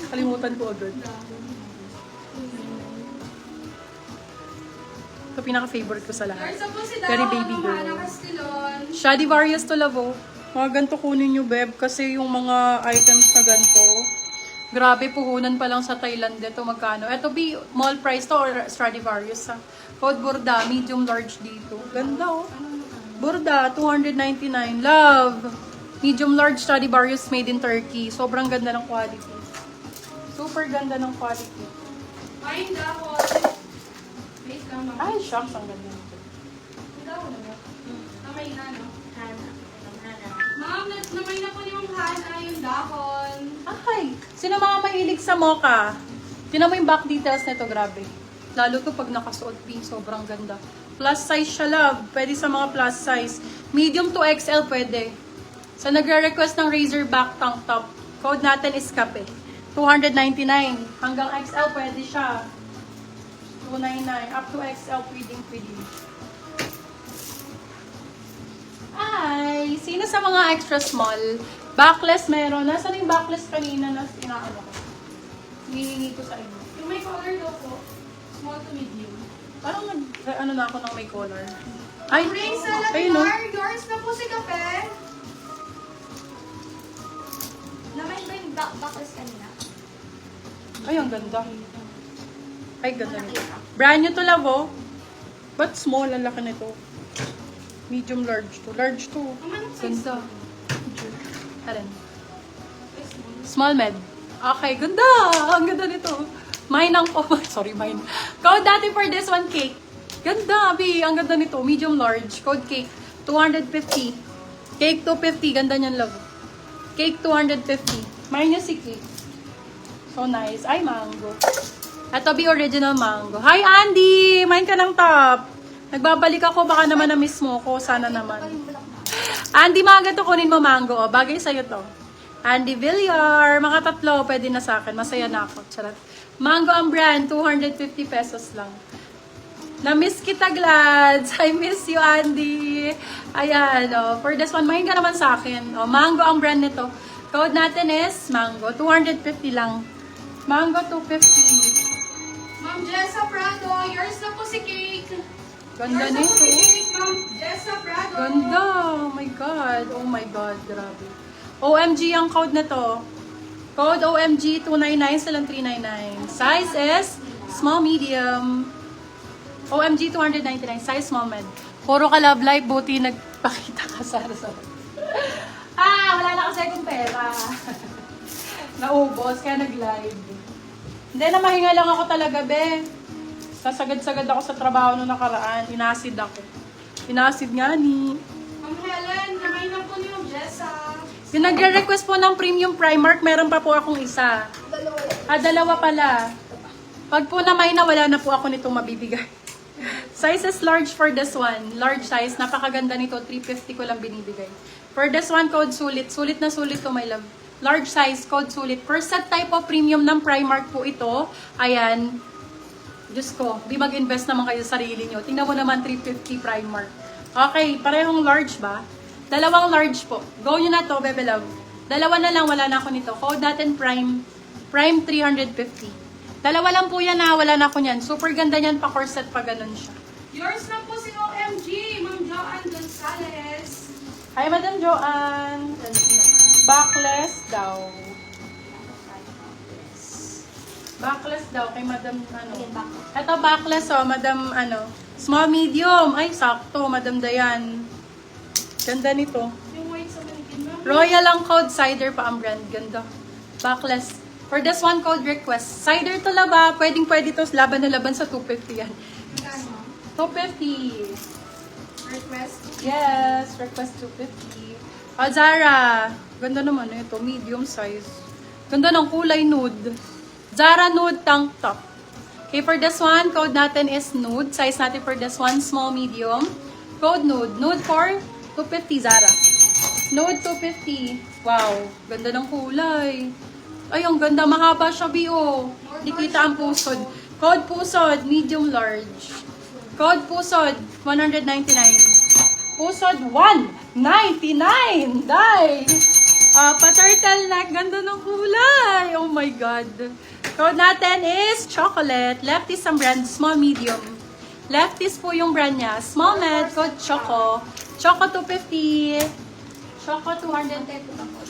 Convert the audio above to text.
Kalimutan ko agad. Ito pinaka-favorite ko sa lahat. Very baby girl. Stradivarius to love, oh. Mga ganito kunin nyo, beb. Kasi yung mga items na ganito, grabe, puhunan pa lang sa Thailand dito. Magkano? Ito, mall price to or Stradivarius, ha? Code Burda, medium large dito. Ganda, oh. Burda, 299. Love. Medium large Stradivarius made in Turkey. Sobrang ganda ng quality. Super ganda ng quality. Mine ako. Wait lang, ma'am. Ay, shucks, ang ganda. Hindi ako na ba? Namay na, no? Hana. Ma'am, namay na po ni Ma'am Hana yung dahon. Ay, sino mga mahilig sa mocha? Tinan mo yung back details nito, grabe. Lalo to pag nakasuot pink, sobrang ganda. Plus size siya, love. Pwede sa mga plus size. Medium to XL pwede. Sa nagre-request ng Razorback tank top, code natin is Kape. 299. Hanggang XL pwede siya. 299. Up to XL, pwedeng. Ay, sino sa mga extra small? Backless meron. Nasaan yung backless kanina na inaano ko? Hihingi ko sa inyo. Yung may color daw po. Small to medium. Parang ano na ako ng may color. Ay, Ring sa ayun, no? Labinar, yours na po si Kape. Namay ba yung backless kanina? Ay, ang ganda. Ay, ganda nito. Brand new to, love, oh. But small, ang laki nito. Medium large to. Large to. Ganda. Ayan. Small med. Okay, ganda. Ang ganda nito. Mine ang sorry, mine. Code dati for this one, cake. Ganda, Abi. Ang ganda nito. Medium large. Code cake. 250. Cake 250. Ganda niyan, love. Cake 250. Mine yung si cake. So nice. Ay, mango. Ito be original mango. Hi, Andy! Mine ka ng top. Nagbabalik ako. Baka naman na-miss mo ko. Sana naman. Andy, mga ganito kunin mo mango. Oh. Bagay sa'yo to. Andy Villar. Mga tatlo. Pwede na sa akin. Masaya na ako. Charot. Mango ang brand. 250 pesos lang. Na-miss kita, Glads. I miss you, Andy. Ayan. Oh. For this one, mine ka naman sa akin. Oh. Mango ang brand nito. Code natin is mango. 250 lang. Mango 250. Ma'am Jessa Prado, yours na po si Cake. Ganda Yours na po nito. si Cake, Ma'am Jessa Prado. Ganda. Oh my God. Oh my God. Grabe. OMG ang code na to. Code OMG 299 silang 399. Size is small medium. OMG 299. Size small med. Puro ka love life. Buti nagpakita ka sa wala na kasi akong pera. Naubos. Kaya nag-live. Hindi na mahinga lang ako talaga, be. Sasagad-sagad ako sa trabaho nung nakaraan. Inasid ako. Inasid nga ni. Ma'am Helen, namay na po ni Ma'am Jessa. Yung nagre-request po ng premium Primark, meron pa po akong isa. Dalawa pala. Pag po namay na, wala na po ako nitong mabibigay. Size is large for this one. Large size. Napakaganda nito. 350 ko lang binibigay. For this one, code sulit. Sulit na sulit to, my love. Large size, code sulit. Per set type of premium ng Primark po ito. Ayan. Diyos ko, di mag-invest naman kayo sa sarili nyo. Tingnan mo naman, 350 Primark. Okay, parehong large ba? Dalawang large po. Go nyo na to, bebe love. Dalawa na lang, wala na ako nito. Code natin Prime 350. Dalawa lang po yan na, wala na ako niyan. Super ganda niyan, pa corset pa ganun siya. Yours na po si OMG, Ma'am Joanne Gonzalez. Hi, Madam Joanne. Backless daw. Backless daw kay Madam ano. Ito backless oh, Madam ano. Small medium. Ay, sakto, Madam Dayan. Ganda nito. Yung white sa manigin, Ma'am. Royal ang code, cider pa ang brand. Ganda. Backless. For this one, code request. Cider to laba. Pwede to. Laban na laban sa 250 yan. Magkano? 250. Request. Yes, request 250. Zara. Ganda naman ito. Medium size. Ganda ng kulay nude. Zara nude tank top. Okay, for this one, code natin is nude. Size natin for this one, small, medium. Code nude. Nude for 250 Zara. Nude 250. Wow, ganda ng kulay. Ay, ang ganda. Mahaba siya, Bio. Hindi kita ang pusod. Code pusod, medium large. Code Pusod, 199. Pusod, 199. Day! Pa-turtleneck. Ganda ng kulay. Oh my God. Code natin is chocolate. Lefties ang brand. Small, medium. Lefties po yung brand niya. Small med. Code Choco. Choco 250. Choco 200.